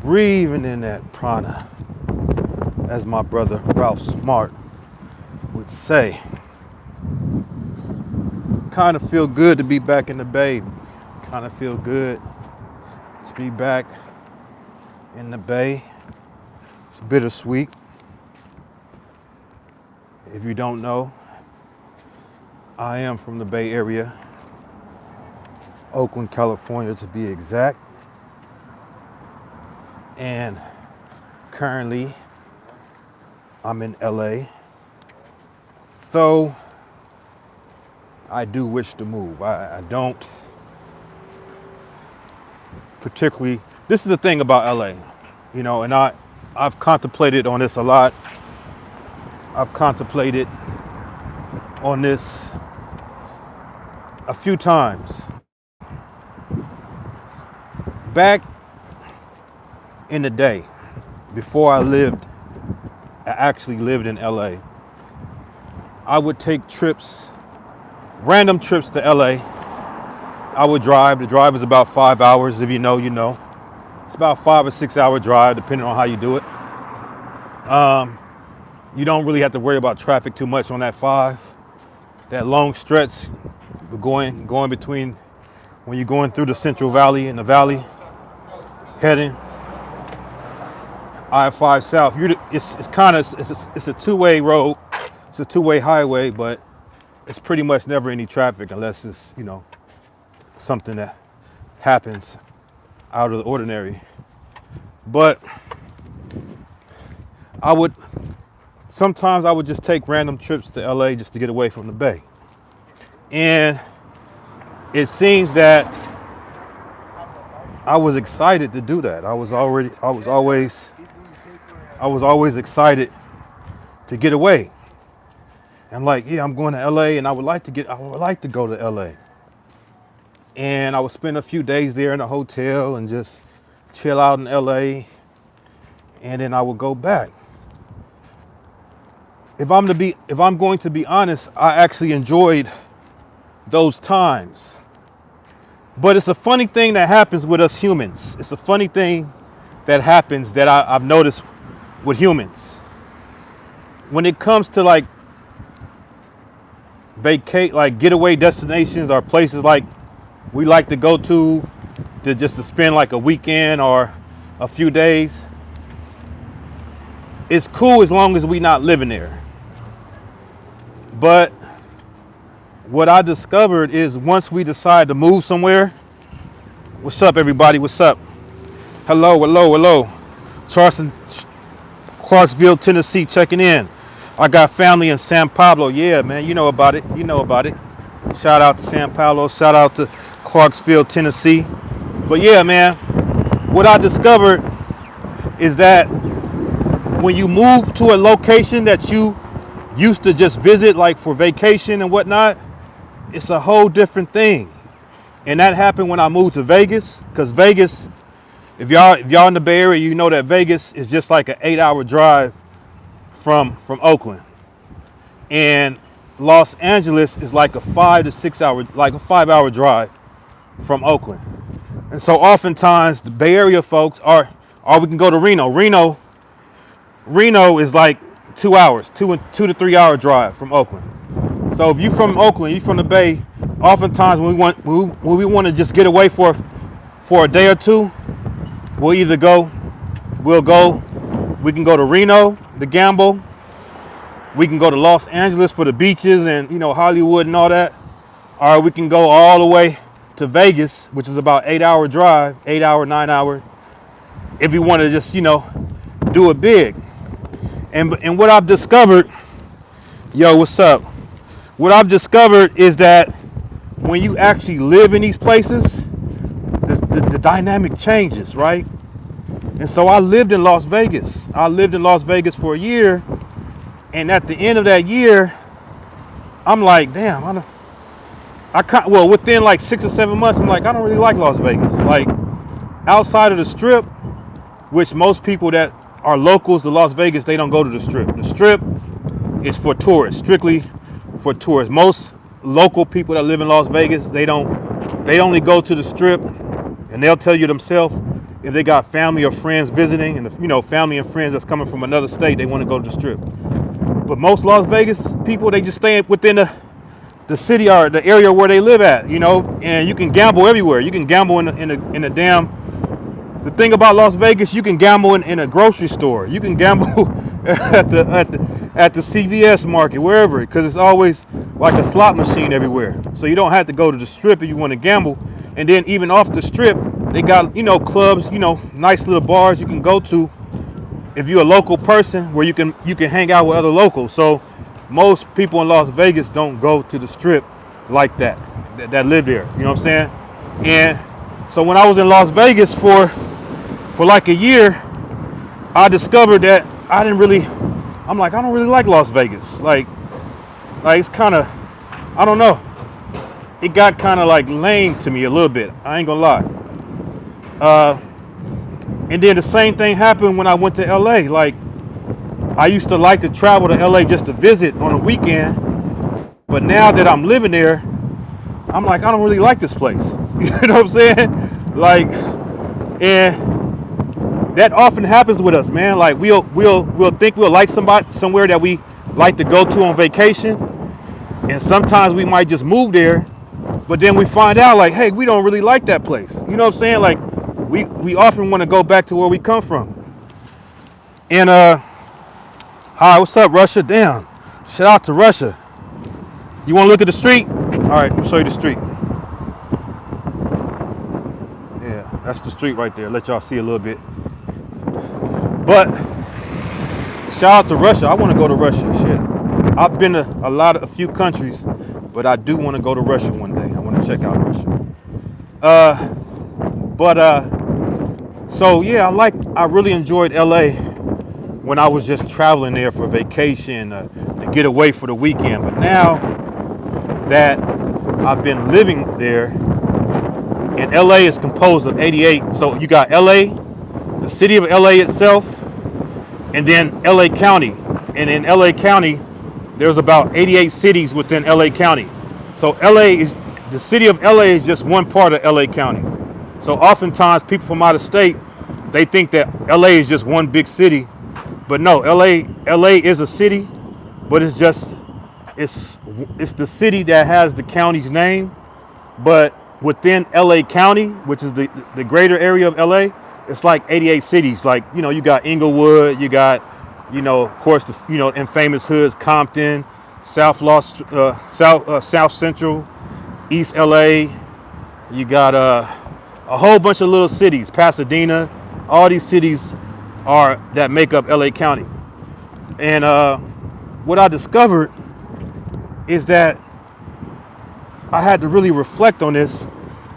breathing in that prana, as my brother Ralph Smart would say. Kind of feel good to be back in the Bay. Kind of feel good to be back in the Bay. It's bittersweet. If you don't know, I am from the Bay Area, Oakland, California to be exact. And currently I'm in LA. So I do wish to move. I don't particularly, this is the thing about LA, you know, and I've contemplated on this a lot. I've contemplated on this a few times. Back in the day, before I actually lived in LA, I would take trips, random trips to LA. I would drive. The drive is about 5 hours. If you know, you know. It's about 5 or 6 hour drive, depending on how you do it. You don't really have to worry about traffic too much on that 5. That long stretch, going between, when you're going through the Central Valley and the Valley, heading I-5 South. It's a two-way road. It's a two-way highway, but it's pretty much never any traffic unless it's, you know, something that happens out of the ordinary. But sometimes I would just take random trips to LA just to get away from the Bay. And it seems that I was excited to do that. I was always excited to get away. I'm like, yeah, I'm going to LA and I would like to go to LA. And I would spend a few days there in a hotel and just chill out in LA. And then I would go back. If I'm going to be honest, I actually enjoyed those times. But it's a funny thing that happens with us humans. It's a funny thing that happens that I've noticed with humans. When it comes to like getaway destinations or places like we like to go to just to spend like a weekend or a few days, it's cool as long as we not living there. But what I discovered is once we decide to move somewhere, what's up everybody, what's up? Hello. Charleston, Clarksville, Tennessee checking in. I got family in San Pablo. Yeah, man, you know about it. Shout out to San Pablo, shout out to Clarksville, Tennessee. But yeah, man, what I discovered is that when you move to a location that you used to just visit like for vacation and whatnot, it's a whole different thing. And that happened when I moved to Vegas, because Vegas, if y'all in the Bay Area, you know that Vegas is just like an 8-hour drive from Oakland. And Los Angeles is like a 5 to 6 hour, like a 5-hour drive from Oakland. And so oftentimes the Bay Area folks or we can go to Reno. Reno is like 2 hours, 2 to 3 hour drive from Oakland. So if you from Oakland, you from the Bay, oftentimes when we want to just get away for a day or two, we can go to Reno to gamble. We can go to Los Angeles for the beaches and, you know, Hollywood and all that. Or we can go all the way to Vegas, which is about 8-hour drive, 9 hour, if you want to just, you know, do it big. And what I've discovered, what's up? What I've discovered is that when you actually live in these places, the dynamic changes, right? And so I lived in Las Vegas. I lived in Las Vegas for a year. And at the end of that year, I'm like, damn, within like 6 or 7 months, I'm like, I don't really like Las Vegas. Like outside of the Strip, which most people that are locals to Las Vegas, they don't go to the Strip. The Strip is for tourists, strictly for tourists. Most local people that live in Las Vegas, they only go to the Strip, and they'll tell you themselves, if they got family or friends visiting, and if, family and friends that's coming from another state, they want to go to the Strip. But most Las Vegas people, they just stay within the city or the area where they live at, and you can gamble everywhere. You can gamble in a damn. The thing about Las Vegas, you can gamble in a grocery store. You can gamble at the CVS market, wherever, because it's always like a slot machine everywhere. So you don't have to go to the Strip if you want to gamble. And then even off the Strip, they got clubs, nice little bars you can go to if you're a local person, where you can hang out with other locals. So most people in Las Vegas don't go to the Strip like that live there. You know what I'm saying? And so when I was in Las Vegas for like a year, I discovered that I don't really like Las Vegas. Like it's kind of, I don't know. It got kind of like lame to me a little bit. I ain't gonna lie. And then the same thing happened when I went to LA. Like, I used to like to travel to LA just to visit on a weekend. But now that I'm living there, I'm like, I don't really like this place. You know what I'm saying? Like, and that often happens with us, man. Like, we'll think we'll like somewhere that we like to go to on vacation, and sometimes we might just move there, but then we find out, like, hey, we don't really like that place. You know what I'm saying? Like, we often want to go back to where we come from. And hi, what's up, Russia? Damn, shout out to Russia. You want to look at the street? All right, let me show you the street. Yeah, that's the street right there. Let y'all see a little bit. But shout out to Russia. I want to go to Russia. Shit, I've been to a few countries, but I do want to go to Russia one day. I want to check out Russia. So yeah, I really enjoyed LA when I was just traveling there for vacation, to get away for the weekend. But now that I've been living there, and LA is composed of 88. So you got LA, the city of LA itself, and then LA County. And in LA County, there's about 88 cities within LA County. So the city of LA is just one part of LA County. So oftentimes people from out of state, they think that LA is just one big city. But no, LA is a city, but it's the city that has the county's name. But within LA County, which is the greater area of LA, it's like 88 cities. Like, you got Inglewood, you got, of course, the infamous hoods, Compton, South Central, East LA. You got a whole bunch of little cities, Pasadena. All these cities that make up LA County. And what I discovered is that I had to really reflect on this.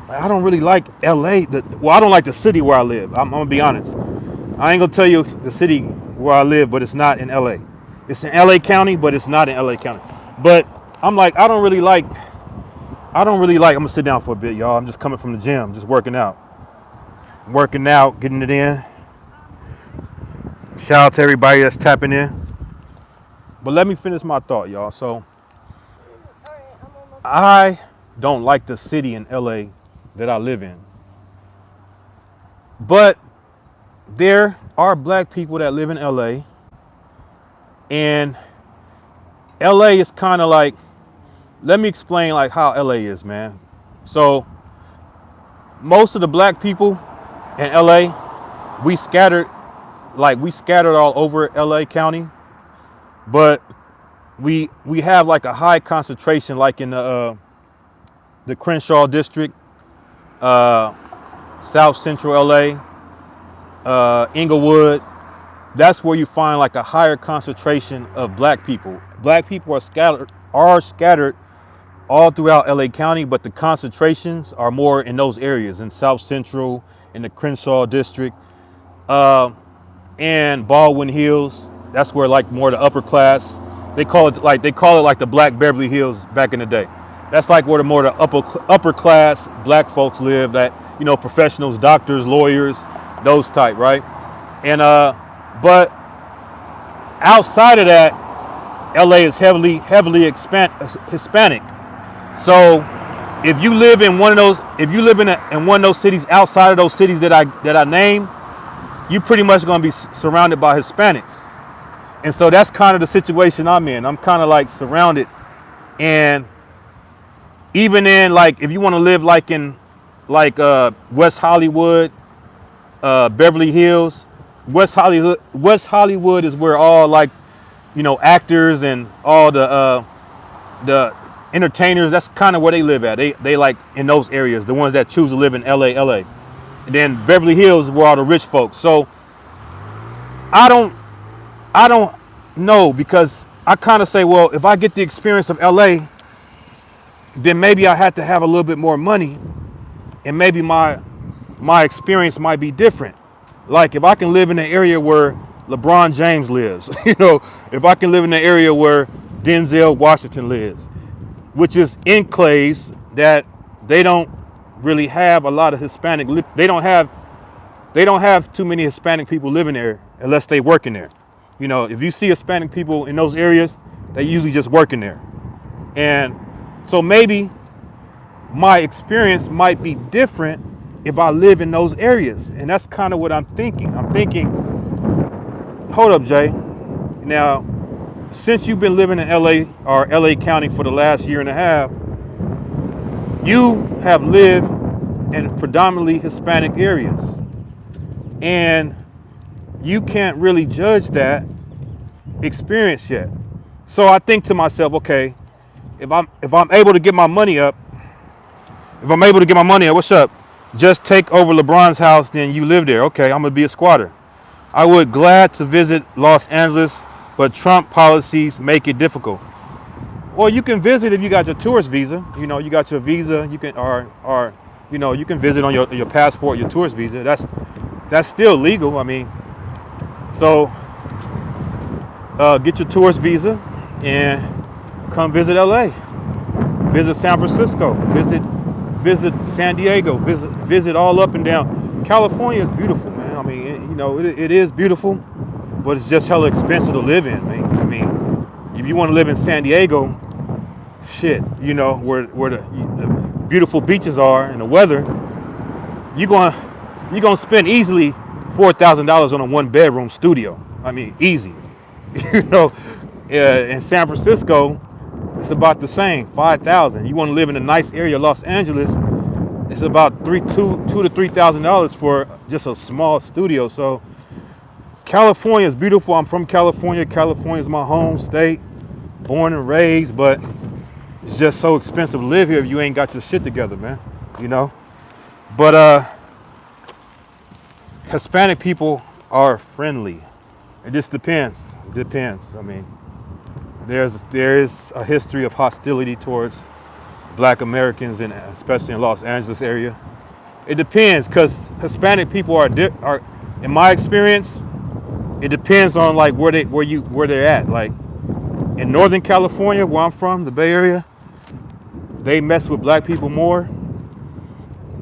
I don't really like LA. I don't like the city where I live. I'm gonna be honest. I ain't gonna tell you the city where I live, but it's not in LA. It's in LA County, but it's not in LA County. But I'm like, I don't really like, I'm gonna sit down for a bit, y'all. I'm just coming from the gym, just working out, getting it in. Shout out to everybody that's tapping in. But let me finish my thought, y'all. So I don't like the city in LA that I live in. But there are black people that live in LA. And LA is kind of like, let me explain like how LA is, man. So most of the black people in LA, we scattered all over LA County, but we have like a high concentration, like in the Crenshaw district, South Central LA, Inglewood. That's where you find like a higher concentration of black people. Black people are scattered all throughout LA County, but the concentrations are more in those areas, in South Central, in the Crenshaw district, and Baldwin Hills. That's where like more the upper class. They call it like the Black Beverly Hills back in the day. That's like where the upper class black folks live. That, professionals, doctors, lawyers, those type, right? And but outside of that, LA is heavily Hispanic. So If you live in one of those, if you live in one of those cities outside of those cities that I named, you pretty much gonna be surrounded by Hispanics. And so that's kind of the situation I'm in. I'm kind of like surrounded. And even in like, if you want to live like in like West Hollywood, Beverly Hills, West Hollywood is where all like, actors and all the entertainers, that's kind of where they live at. They like in those areas, the ones that choose to live in LA. And then Beverly Hills is where all the rich folks. So I don't know, because I kind of say, well, if I get the experience of LA, then maybe I had to have a little bit more money, and maybe my experience might be different. Like if I can live in an area where LeBron James lives, if I can live in an area where Denzel Washington lives, which is enclaves that they don't really have a lot of Hispanic. They don't have too many Hispanic people living there unless they work in there. If you see Hispanic people in those areas, they usually just work in there. And so maybe my experience might be different if I live in those areas. And that's kind of what I'm thinking. I'm thinking, hold up, Jay. Now, since you've been living in LA or LA County for the last year and a half, you have lived in predominantly Hispanic areas. And you can't really judge that experience yet. So I think to myself, okay, if I'm able to get my money up, what's up? Just take over LeBron's house, then you live there. Okay, I'm gonna be a squatter. I would glad to visit Los Angeles, but Trump policies make it difficult. Well, you can visit if you got your tourist visa. You got your visa. You can you can visit on your passport, your tourist visa. That's still legal. I mean, so get your tourist visa and come visit LA, visit San Francisco, visit San Diego, visit all up and down. California is beautiful, man. I mean, it is beautiful, but it's just hella expensive to live in, man. I mean, if you want to live in San Diego, shit, where the beautiful beaches are and the weather, you're gonna spend easily $4,000 on a 1-bedroom studio. I mean, easy. In San Francisco, it's about the same, $5,000. You want to live in a nice area, Los Angeles, it's about $2,000 to $3,000 for just a small studio. So California is beautiful. I'm from California. California is my home state, born and raised, but it's just so expensive to live here if you ain't got your shit together, man. But Hispanic people are friendly. It just depends. It depends. I mean, there is a history of hostility towards Black Americans, and especially in Los Angeles area. It depends, because Hispanic people are, in my experience, it depends on like where they're at. Like in Northern California, where I'm from, the Bay Area, they mess with Black people more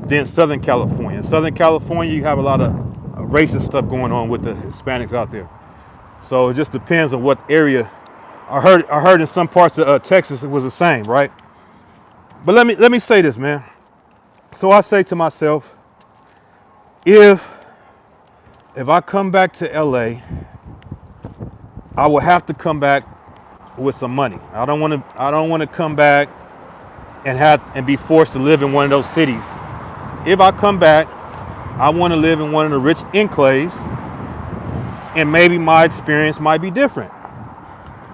than Southern California. In Southern California, you have a lot of racist stuff going on with the Hispanics out there. So it just depends on what area. I heard in some parts of Texas it was the same, right? But let me say this, man. So I say to myself, if I come back to LA, I will have to come back with some money. I don't want to come back and be forced to live in one of those cities. If I come back, I want to live in one of the rich enclaves, and maybe my experience might be different.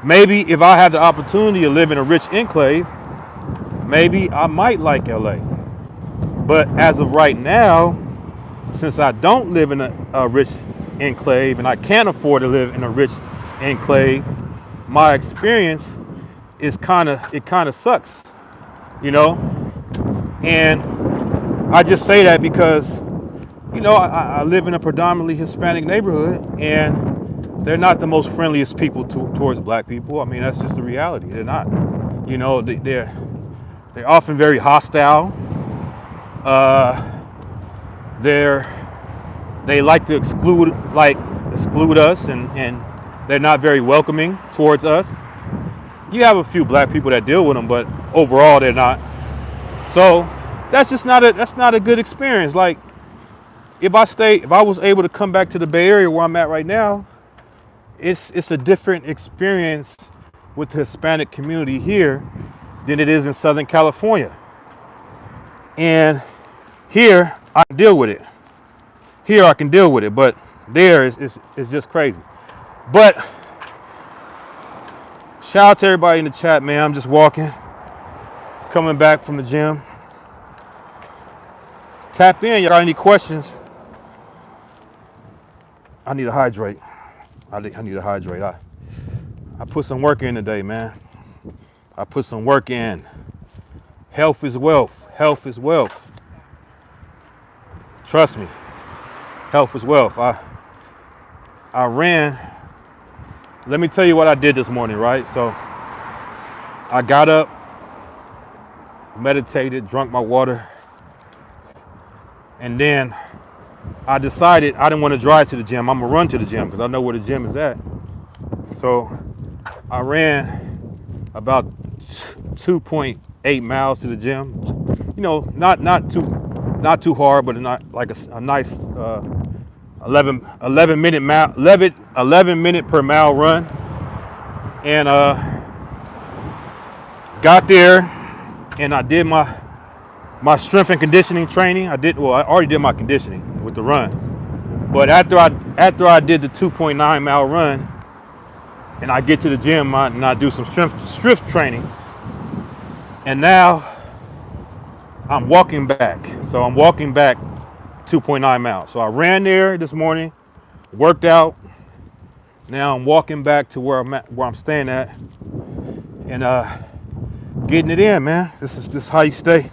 Maybe if I have the opportunity to live in a rich enclave, maybe I might like LA. But as of right now, since I don't live in a rich enclave and I can't afford to live in a rich enclave, my experience is kind of sucks, And I just say that because, I live in a predominantly Hispanic neighborhood, and they're not the most friendliest people towards Black people. I mean, that's just the reality. They're not. They're often very hostile. They like to exclude us, and they're not very welcoming towards us. You have a few Black people that deal with them, but overall they're not. So that's not a good experience. Like if I was able to come back to the Bay Area where I'm at right now, it's a different experience with the Hispanic community here than it is in Southern California. And here I can deal with it. Here I can deal with it, but there it's just crazy. But shout out to everybody in the chat, man. I'm just walking, coming back from the gym. Tap in, y'all got any questions? I need to hydrate. I need to hydrate. I put some work in today, man. I put some work in. Health is wealth. Health is wealth. Trust me. Health is wealth. I ran. Let me tell you what I did this morning, right? So I got up, meditated, drank my water, and then I decided I didn't want to drive to the gym. I'm gonna run to the gym because I know where the gym is at. So I ran about 2.8 miles to the gym. You know, not too hard, but not like a nice 11 minute per mile run. And got there and I did my strength and conditioning training. I already did my conditioning with the run. But after I did the 2.9 mile run and I get to the gym and I do some strength training, and now I'm walking back. So I'm walking back 2.9 miles. So I ran there this morning, worked out. Now I'm walking back to where I'm staying at, and getting it in, man. This is how you stay.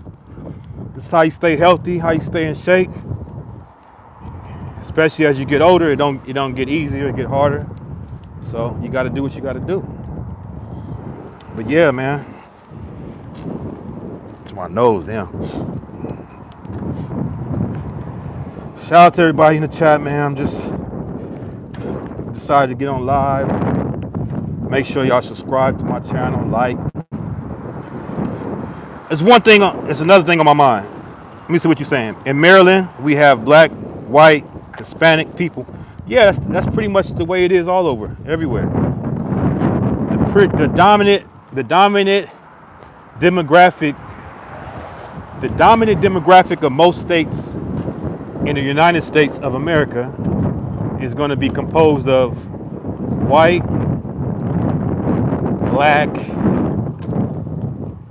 This is how you stay healthy, how you stay in shape. Especially as you get older, it don't get easier, it get harder. So you got to do what you got to do. But yeah, man. It's my nose, damn. Shout out to everybody in the chat, man. I'm just decided to get on live. Make sure y'all subscribe to my channel, like. It's another thing on my mind. Let me see what you're saying. In Maryland, we have black, white, Hispanic people. Yeah, that's pretty much the way it is all over, everywhere. The dominant demographic of most states in the United States of America is going to be composed of white, black,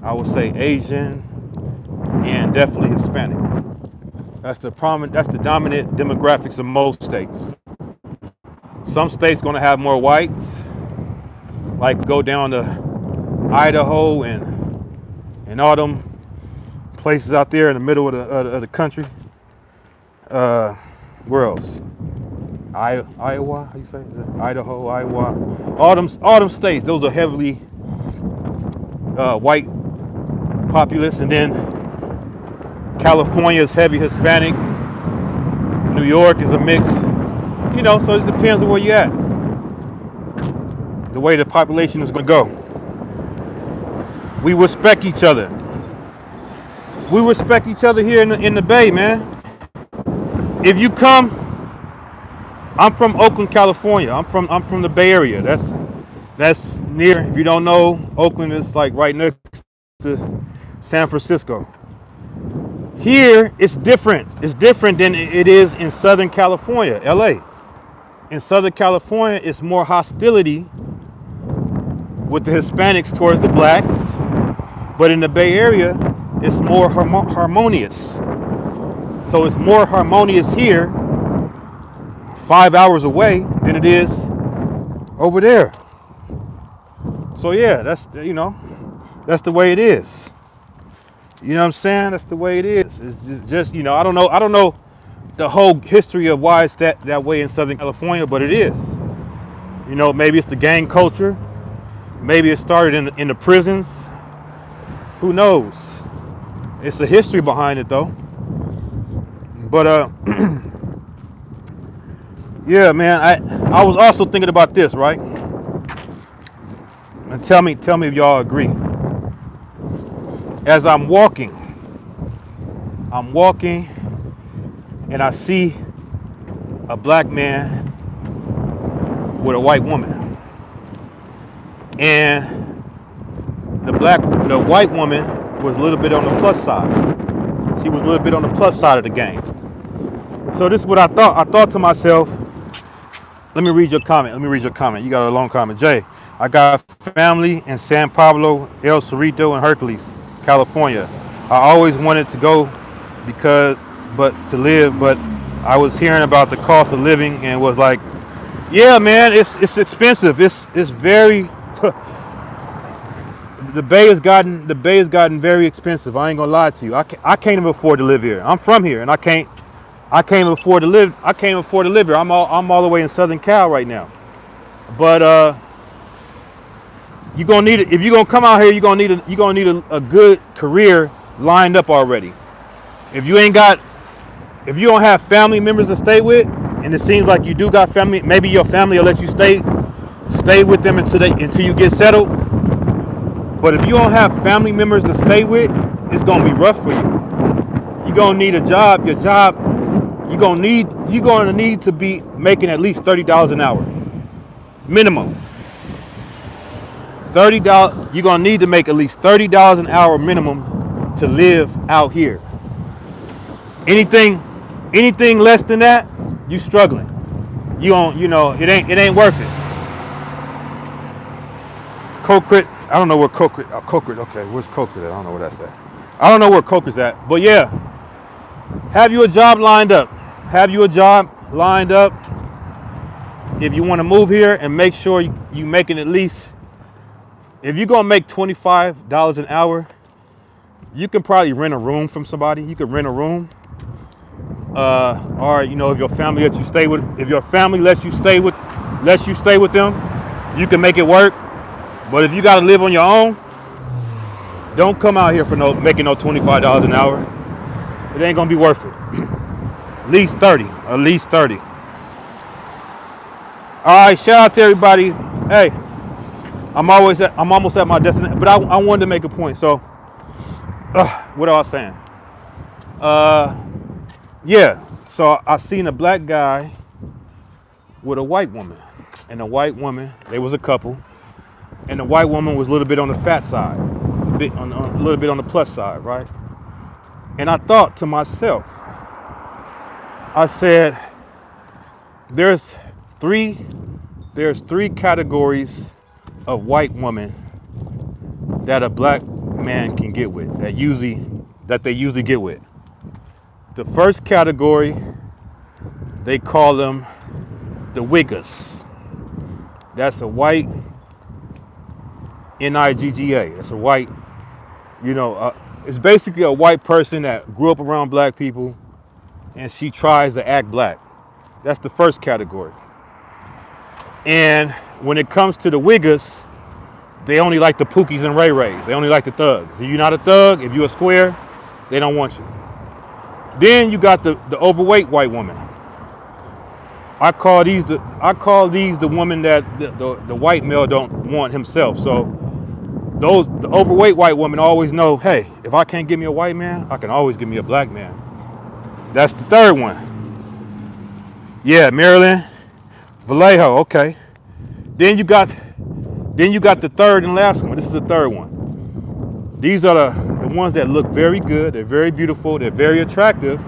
I would say Asian, and definitely Hispanic. That's the dominant demographics of most states. Some states going to have more whites, like go down to Idaho and all them places out there in the middle of the country. Where else? Iowa, how you say it? Idaho, Iowa. All them states, those are heavily white populace, and then California is heavy Hispanic. New York is a mix. You know, so it depends on where you're at. The way the population is going to go. We respect each other. We respect each other here in the Bay, man. If you come, I'm from Oakland, California. I'm from the Bay Area. That's near. If you don't know, Oakland is like right next to San Francisco. Here, it's different. It's different than it is in Southern California, LA. In Southern California, it's more hostility with the Hispanics towards the blacks. But in the Bay Area, it's more harmonious. So it's more harmonious here, 5 hours away, than it is over there. So yeah, that's the way it is. You know what I'm saying? That's the way it is. It's just I don't know the whole history of why it's that way in Southern California, but it is. You know, maybe it's the gang culture. Maybe it started in the prisons. Who knows? It's a history behind it though. But yeah, man, I was also thinking about this, right? And tell me if y'all agree. As I'm walking, I'm walking and I see a black man with a white woman. And the white woman was a little bit on the plus side. She was a little bit on the plus side of the game. So this is what I thought. I thought to myself, let me read your comment. You got a long comment. Jay, I got family in San Pablo, El Cerrito, and Hercules, California. I always wanted to go to live, but I was hearing about the cost of living and was like, yeah, man, it's expensive. It's very the Bay has gotten very expensive. I ain't gonna lie to you. I can't even afford to live here. I'm from here, and I can't afford to live. I can't afford to live here. I'm all the way in Southern Cal right now. But you're gonna need it if you're gonna come out here. You're gonna need a good career lined up already. If you don't have family members to stay with, and it seems like you do got family, maybe your family will let you stay with them until you get settled. But if you don't have family members to stay with, it's gonna be rough for you. You're gonna need a job. Your job, you're gonna need to be making at least $30 an hour, minimum. $30. You're gonna need to make at least $30 an hour minimum to live out here. Anything less than that, you struggling. It ain't worth it. Coquit, I don't know where Coquit. Okay, where's Coquit at? I don't know where that's at. I don't know where Coquit's at, but yeah, have you a job lined up. If you want to move here, and make sure you making at least. If you're gonna make $25 an hour, you can probably rent a room from somebody. You could rent a room. Or if your family lets you stay with them, you can make it work. But if you gotta live on your own, don't come out here for making no $25 an hour. It ain't gonna be worth it. At least 30. All right, shout out to everybody. Hey, I'm almost at my destination, but I wanted to make a point. So, what I was saying? Yeah. So I seen a black guy with a white woman, and the white woman, they was a couple, and the white woman was a little bit on the fat side, a little bit on the plus side, right? And I thought to myself, I said, there's three categories of white women that a black man can get with, that they usually get with. The first category, they call them the Wiggas. That's a white Nigga. That's a white, it's basically a white person that grew up around black people and she tries to act black. That's the first category. And when it comes to the Wiggas, they only like the Pookies and Ray Rays. They only like the thugs. If you're not a thug, if you're a square, they don't want you. Then you got the overweight white woman. I call these the woman that the white male don't want himself. So the overweight white woman always know, hey, if I can't get me a white man, I can always get me a black man. That's the third one. Yeah, Marilyn Vallejo. Okay. Then you got the third and last one. This is the third one. These are the ones that look very good. They're very beautiful. They're very attractive.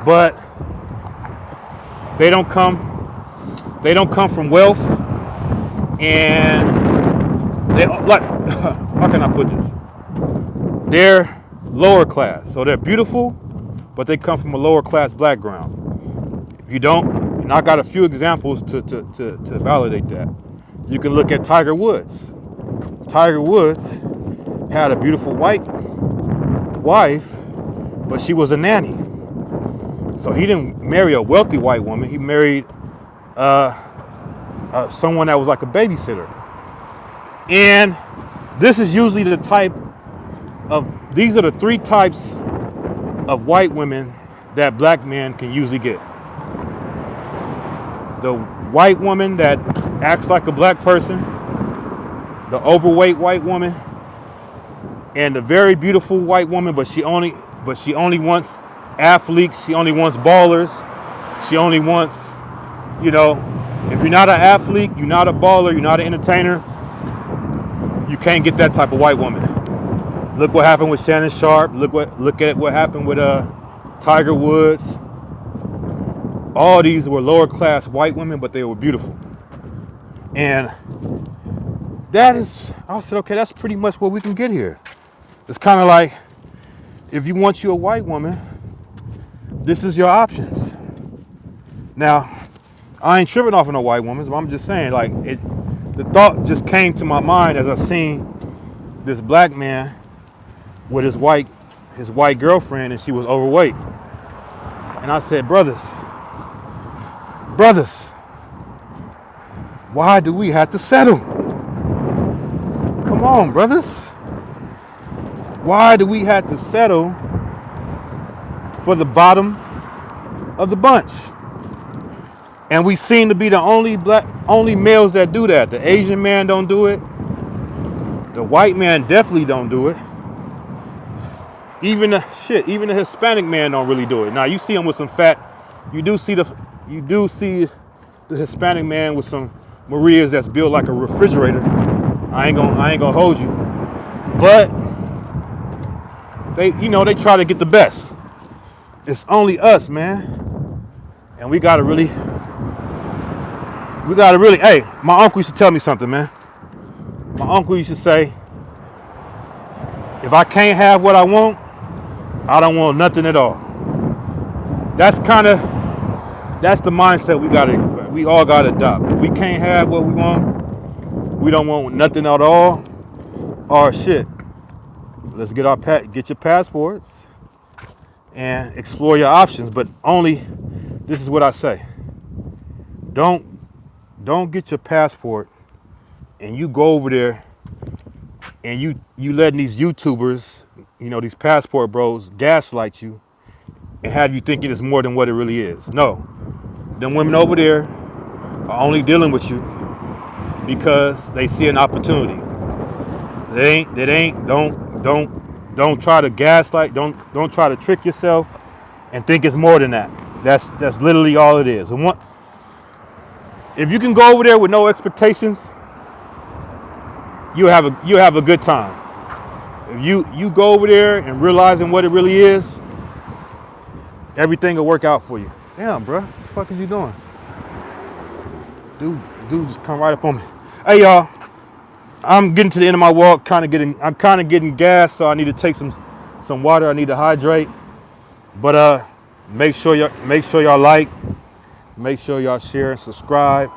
But they don't come from wealth, and they like how can I put this? They're lower class. So they're beautiful, but they come from a lower class background. If you don't, and I got a few examples to validate that. You can look at Tiger Woods. Tiger Woods had a beautiful white wife, but she was a nanny. So he didn't marry a wealthy white woman. He married someone that was like a babysitter. And this is usually these are the three types of white women that black men can usually get. The white woman that acts like a black person, the overweight white woman, and the very beautiful white woman, but but she only wants athletes. She only wants ballers. She only wants, you know, if you're not an athlete, you're not a baller, you're not an entertainer, you can't get that type of white woman. Look what happened with Shannon Sharp. Look at what happened with Tiger Woods. All these were lower class white women, but they were beautiful. And I said, okay, that's pretty much what we can get here. It's kind of like, if you want you a white woman, this is your options. Now, I ain't tripping off of no white woman, but I'm just saying, like, the thought just came to my mind as I seen this black man with his white girlfriend, and she was overweight. And I said, brothers, why do we have to settle? Come on, brothers. Why do we have to settle for the bottom of the bunch? And we seem to be the only males that do that. The Asian man don't do it. The white man definitely don't do it. Even the Hispanic man don't really do it. Now you see him with some fat. You do see the Hispanic man with some Marias that's built like a refrigerator. I ain't gonna hold you. But they try to get the best. It's only us, man. And we gotta really, hey, my uncle used to tell me something, man. My uncle used to say, if I can't have what I want, I don't want nothing at all. That's the mindset we all gotta adopt. If we can't have what we want, we don't want nothing at all. Or shit, let's get your passports and explore your options. But only, this is what I say. Don't get your passport and you go over there and you letting these YouTubers, these passport bros, gaslight you and have you thinking it's more than what it really is. No, them women over there are only dealing with you because they see an opportunity. Don't try to gaslight. Don't try to trick yourself and think it's more than that. That's literally all it is. And if you can go over there with no expectations, you'll have a good time. If you go over there and realizing what it really is, everything will work out for you. Damn, bro, what the fuck is you doing? Dude just come right up on me. Hey, y'all, I'm getting to the end of my walk. I'm kind of getting gas, so I need to take some water. I need to hydrate. But make sure y'all like, make sure y'all share and subscribe,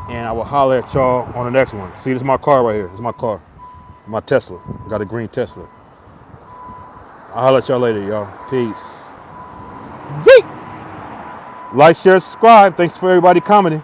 and I will holler at y'all on the next one. See, this is my car right here. This is my car, my Tesla. I got a green Tesla. I'll holler at y'all later, y'all. Peace. Yeet! Like, share, subscribe. Thanks for everybody commenting.